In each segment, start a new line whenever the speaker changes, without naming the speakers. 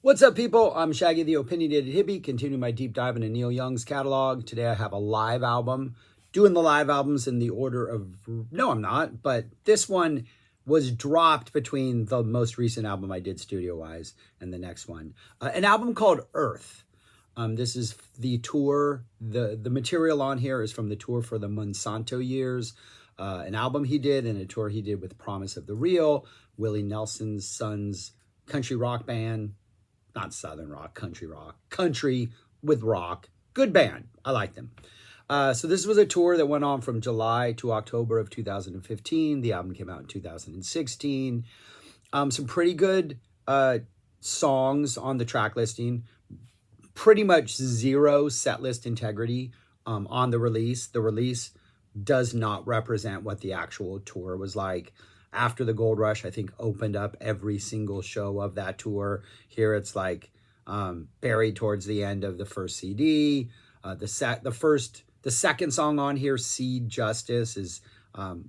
What's up, people? I'm Shaggy the Opinionated Hippie, continuing my deep dive into Neil Young's catalog. Today I have a live album. Doing the live albums in the order of... No, I'm not, but this one was dropped between the most recent album I did studio-wise and the next one. An album called Earth. This is the tour. The material on here is from the tour for the Monsanto years. An album he did and a tour he did with Promise of the Real, Willie Nelson's son's country rock band. Not Southern rock, country with rock. Good band. I like them. So this was a tour that went on from July to October of 2015. The album came out in 2016. Some pretty good songs on the track listing. Pretty much zero set list integrity on the release. The release does not represent what the actual tour was like. After the Gold Rush, I think, opened up every single show of that tour. Here it's like buried towards the end of the first CD. The second song on here, Seed Justice, is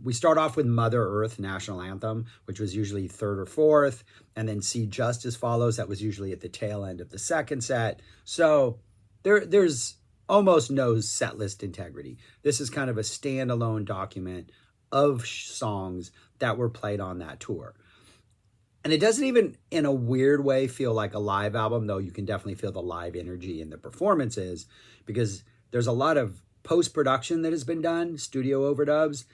we start off with Mother Earth National Anthem, which was usually third or fourth, and then Seed Justice follows. That was usually at the tail end of the second set. So there's almost no set list integrity. This is kind of a standalone document of songs that were played on that tour. And it doesn't even, in a weird way, feel like a live album, though you can definitely feel the live energy in the performances, because there's a lot of post-production that has been done, studio overdubs.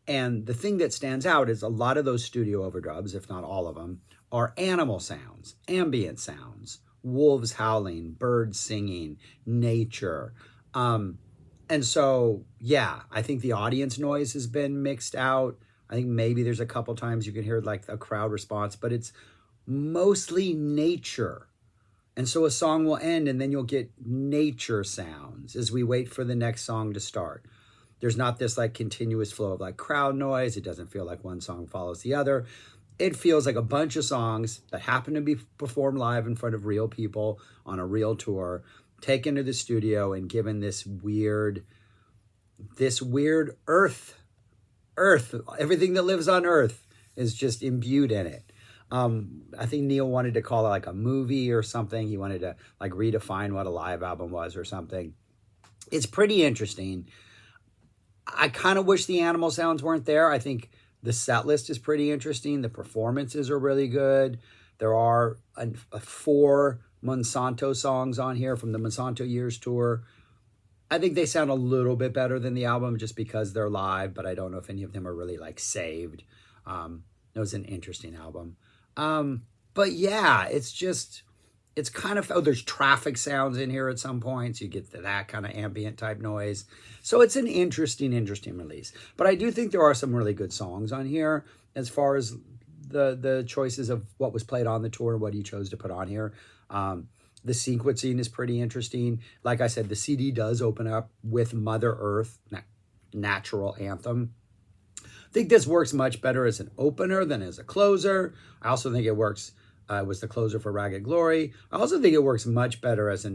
And the thing that stands out is a lot of those studio overdubs, if not all of them, are animal sounds, ambient sounds, wolves howling, birds singing, nature. And so, yeah, I think the audience noise has been mixed out. I think maybe there's a couple times you can hear like a crowd response, but it's mostly nature. And so a song will end and then you'll get nature sounds as we wait for the next song to start. There's not this like continuous flow of like crowd noise. It doesn't feel like one song follows the other. It feels like a bunch of songs that happen to be performed live in front of real people on a real tour, taken to the studio and given this weird earth, everything that lives on earth is just imbued in it. I think Neil wanted to call it like a movie or something. He wanted to like redefine what a live album was or something. It's pretty interesting. I kind of wish the animal sounds weren't there. I think the set list is pretty interesting. The performances are really good. There are 4 Monsanto songs on here from the Monsanto Years tour. I think they sound a little bit better than the album just because they're live, but I don't know if any of them are really like saved. It was an interesting album. But yeah, it's kind of, there's traffic sounds in here at some points. You get that kind of ambient type noise. So it's an interesting release. But I do think there are some really good songs on here as far as the choices of what was played on the tour, what he chose to put on here. The sequencing is pretty interesting. Like I said, the CD does open up with Mother Earth, Natural Anthem. I think this works much better as an opener than as a closer. I also think it works, was the closer for Ragged Glory. I also think it works much better as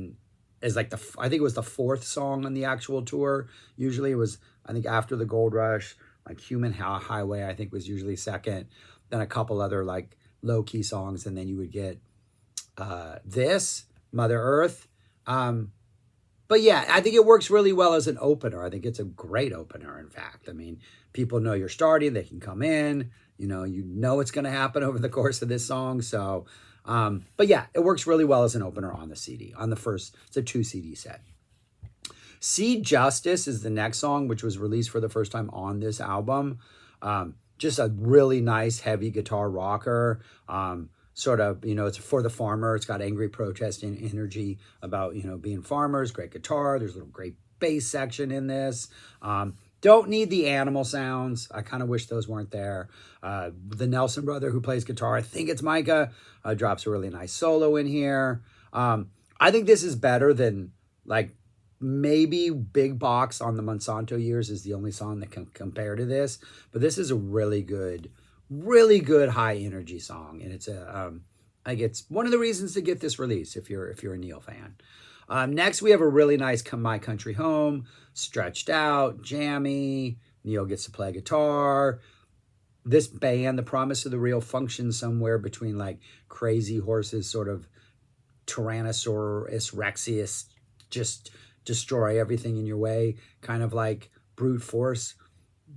like I think it was the 4th song on the actual tour. Usually it was, I think after the Gold Rush, like Human Highway, I think was usually second. Then a couple other like low-key songs, and then you would get this, Mother Earth. But yeah, I think it works really well as an opener. I think it's a great opener, in fact. I mean, people know you're starting. They can come in. You know what's going to happen over the course of this song. So, but yeah, it works really well as an opener on the CD. On the first, it's a 2 CD set. Seed Justice is the next song, which was released for the first time on this album. Just a really nice, heavy guitar rocker. Sort of, it's for the farmer. It's got angry protest and energy about, being farmers. Great guitar. There's a little great bass section in this. Don't need the animal sounds. I kind of wish those weren't there. The Nelson brother who plays guitar, I think it's Micah, drops a really nice solo in here. I think this is better than like maybe Big Box on the Monsanto Years is the only song that can compare to this. But this is a really good high energy song, and it's it's one of the reasons to get this release if you're a Neil fan. Next we have a really nice My Country Home, stretched out, jammy. Neil gets to play guitar. This band, The Promise of the Real, functions somewhere between like Crazy Horse's sort of Tyrannosaurus Rexius, just destroy everything in your way, kind of like brute force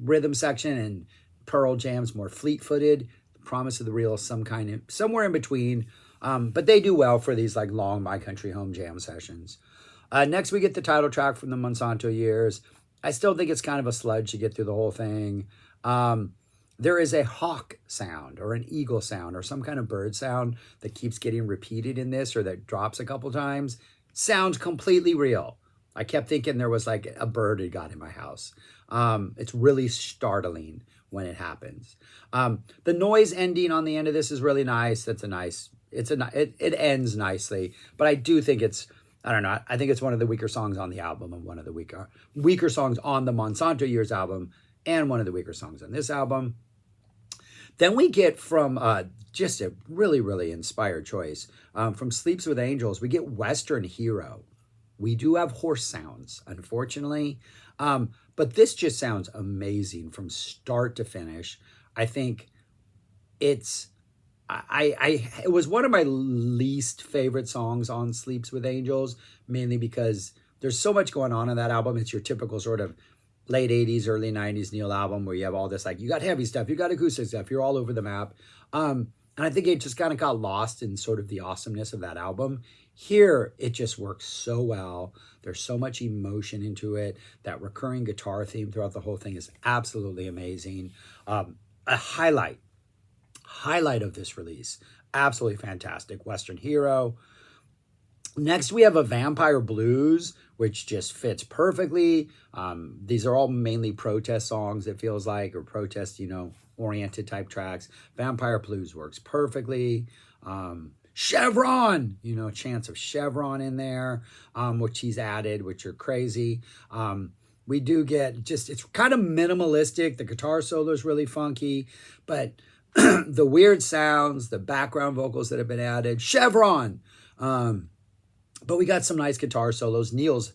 rhythm section, and Pearl Jam's more fleet-footed. The Promise of the Real is some kind of somewhere in between, but they do well for these like long My Country Home jam sessions. Next, we get the title track from the Monsanto years. I still think it's kind of a sludge to get through the whole thing. There is a hawk sound or an eagle sound or some kind of bird sound that keeps getting repeated in this, or that drops a couple times. Sounds completely real. I kept thinking there was like a bird had got in my house. It's really startling when it happens. The noise ending on the end of this is really nice. It ends nicely, but I do think I don't know. I think it's one of the weaker songs on the album, and one of the weaker songs on the Monsanto Years album, and one of the weaker songs on this album. Then we get from just a really, really inspired choice. From Sleeps with Angels, we get Western Hero. We do have horse sounds, unfortunately, but this just sounds amazing from start to finish. I think it was one of my least favorite songs on Sleeps with Angels, mainly because there's so much going on in that album. It's your typical sort of late 80s, early 90s Neil album where you have all this, like, you got heavy stuff, you got acoustic stuff, you're all over the map. And I think it just kind of got lost in sort of the awesomeness of that album. Here, it just works so well. There's so much emotion into it. That recurring guitar theme throughout the whole thing is absolutely amazing. A highlight of this release. Absolutely fantastic. Western Hero. Next, we have a Vampire Blues, which just fits perfectly. These are all mainly protest songs, it feels like, or protest, oriented type tracks. Vampire Blues works perfectly. Chevron, chants of Chevron in there, which he's added, which are crazy. We do get it's kind of minimalistic. The guitar solo is really funky, but the weird sounds, the background vocals that have been added, Chevron. But we got some nice guitar solos. Neil's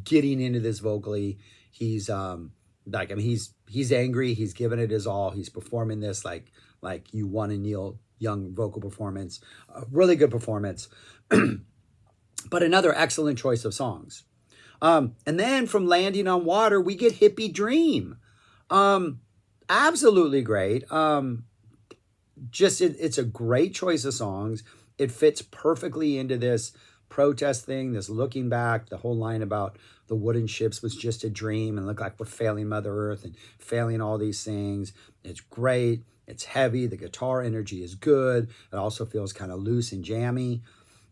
getting into this vocally. He's he's angry. He's giving it his all. He's performing this like you want a Neil Young vocal performance. Really good performance. But another excellent choice of songs. And then from Landing on Water, we get Hippie Dream. Absolutely great. It's a great choice of songs. It fits perfectly into this protest thing, this looking back, the whole line about the wooden ships was just a dream and look like we're failing Mother Earth and failing all these things. It's great. It's heavy. The guitar energy is good. It also feels kind of loose and jammy.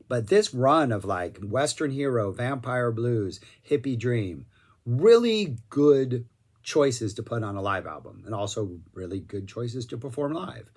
But this run of like Western Hero, Vampire Blues, Hippie Dream, really good choices to put on a live album, and also really good choices to perform live.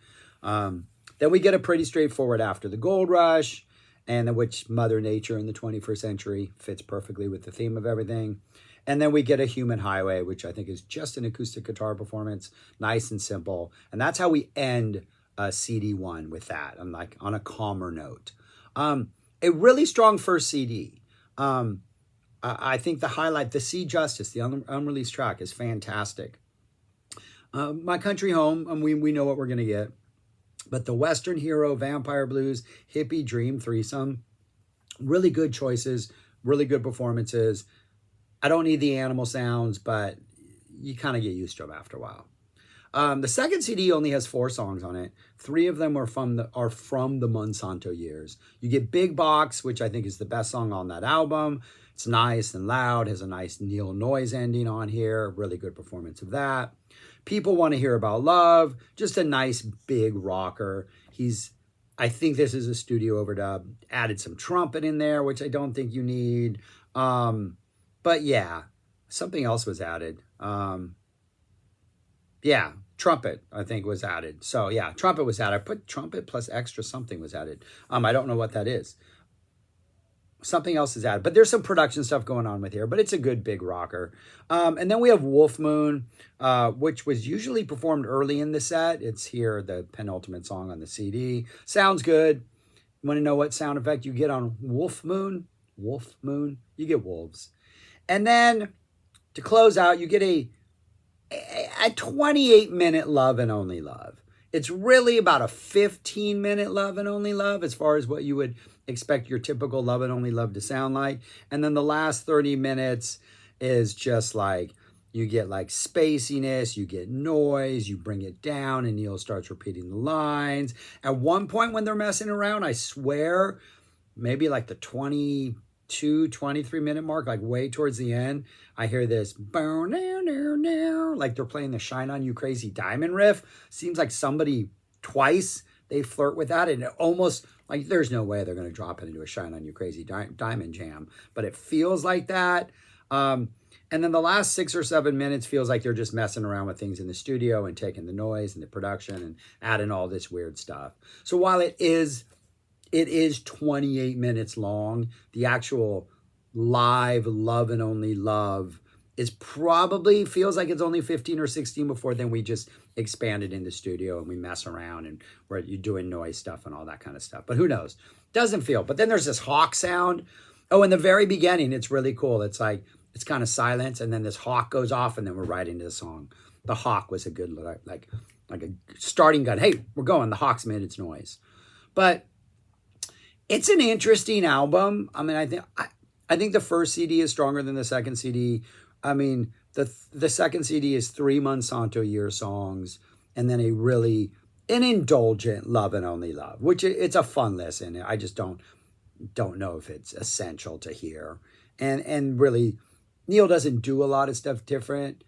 Then we get a pretty straightforward After the Gold Rush, and which Mother Nature in the 21st century fits perfectly with the theme of everything. And then we get a Human Highway, which I think is just an acoustic guitar performance, nice and simple. And that's how we end CD1 with that, on a calmer note. A really strong first CD. I think the highlight, the See Justice, the unreleased track, is fantastic. My Country Home, we know what we're going to get. But the Western Hero, Vampire Blues, Hippie Dream threesome, really good choices, really good performances. I don't need the animal sounds, but you kind of get used to them after a while. The second CD only has 4 songs on it. 3 of them are from the Monsanto years. You get Big Box, which I think is the best song on that album. It's nice and loud, has a nice Neil noise ending on here. Really good performance of that. People Want to Hear About Love, just a nice big rocker. I think this is a studio overdub. Added some trumpet in there, which I don't think you need. But yeah, something else was added. Yeah, trumpet, I think, was added. So yeah, trumpet was added. I put trumpet plus extra something was added. I don't know what that is. Something else is added, but there's some production stuff going on with here, but it's a good big rocker. And then we have Wolf Moon, which was usually performed early in the set. It's here, the penultimate song on the CD. Sounds good. You want to know what sound effect you get on Wolf Moon? Wolf Moon, you get wolves. And then to close out, you get a 28-minute Love and Only Love. It's really about a 15-minute Love and Only Love as far as what you would expect your typical Love and Only Love to sound like. And then the last 30 minutes is just like, you get like spaciness, you get noise, you bring it down, and Neil starts repeating the lines. At one point when they're messing around, I swear, maybe like the 23-minute mark, like way towards the end, I hear this like they're playing the Shine On You Crazy Diamond riff. Seems like somebody twice they flirt with that, and it almost like there's no way they're going to drop it into a Shine On You Crazy Diamond jam, but it feels like that. And then the last 6 or 7 minutes feels like they're just messing around with things in the studio and taking the noise and the production and adding all this weird stuff. So while it is 28 minutes long, the actual live Love and Only Love is probably feels like it's only 15 or 16 before then we just expand it in the studio and we mess around and we're doing noise stuff and all that kind of stuff. But who knows? Doesn't feel. But then there's this hawk sound. Oh, in the very beginning, it's really cool. It's like, it's kind of silence, and then this hawk goes off, and then we're right into the song. The hawk was a good, like a starting gun. Hey, we're going. The hawk's made its noise. But it's an interesting album. I mean, I think the first CD is stronger than the second CD. I mean, the second CD is 3 Monsanto Year songs, and then an indulgent Love and Only Love, which it's a fun listen. I just don't know if it's essential to hear. And really, Neil doesn't do a lot of stuff different,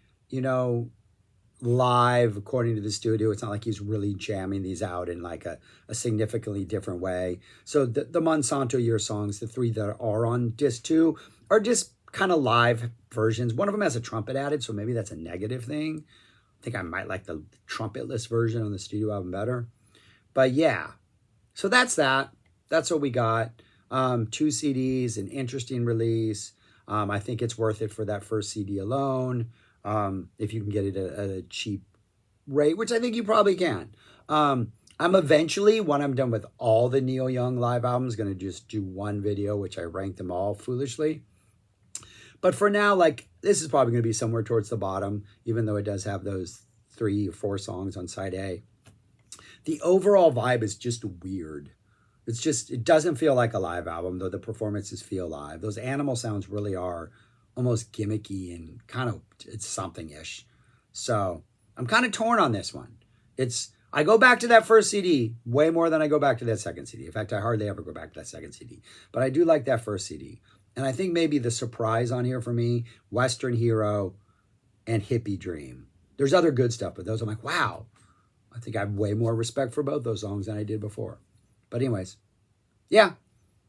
live according to the studio. It's not like he's really jamming these out in like a significantly different way. So the Monsanto Year songs, the 3 that are on disc 2, are just kind of live versions. One of them has a trumpet added, so maybe that's a negative thing. I think I might like the trumpetless version on the studio album better. But yeah, so that's that. That's what we got. 2 CDs, an interesting release. I think it's worth it for that first CD alone. If you can get it at a cheap rate, which I think you probably can. I'm eventually, when I'm done with all the Neil Young live albums, going to just do one video, which I ranked them all foolishly. But for now, like, this is probably going to be somewhere towards the bottom, even though it does have those 3 or 4 songs on side A. The overall vibe is just weird. It doesn't feel like a live album, though the performances feel live. Those animal sounds really are almost gimmicky and kind of, it's something-ish. So I'm kind of torn on this one. I go back to that first CD way more than I go back to that second CD. In fact, I hardly ever go back to that second CD. But I do like that first CD. And I think maybe the surprise on here for me, Western Hero and Hippie Dream. There's other good stuff, but those I'm like, wow. I think I have way more respect for both those songs than I did before. But anyways, yeah,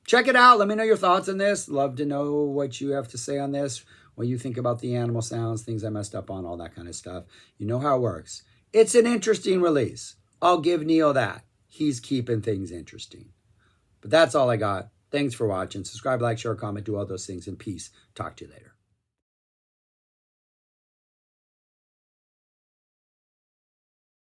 check it out. Let me know your thoughts on this. Love to know what you have to say on this, what you think about the animal sounds, things I messed up on, all that kind of stuff. You know how it works. It's an interesting release. I'll give Neil that. He's keeping things interesting. But that's all I got. Thanks for watching. Subscribe, like, share, comment, do all those things. And peace. Talk to you later.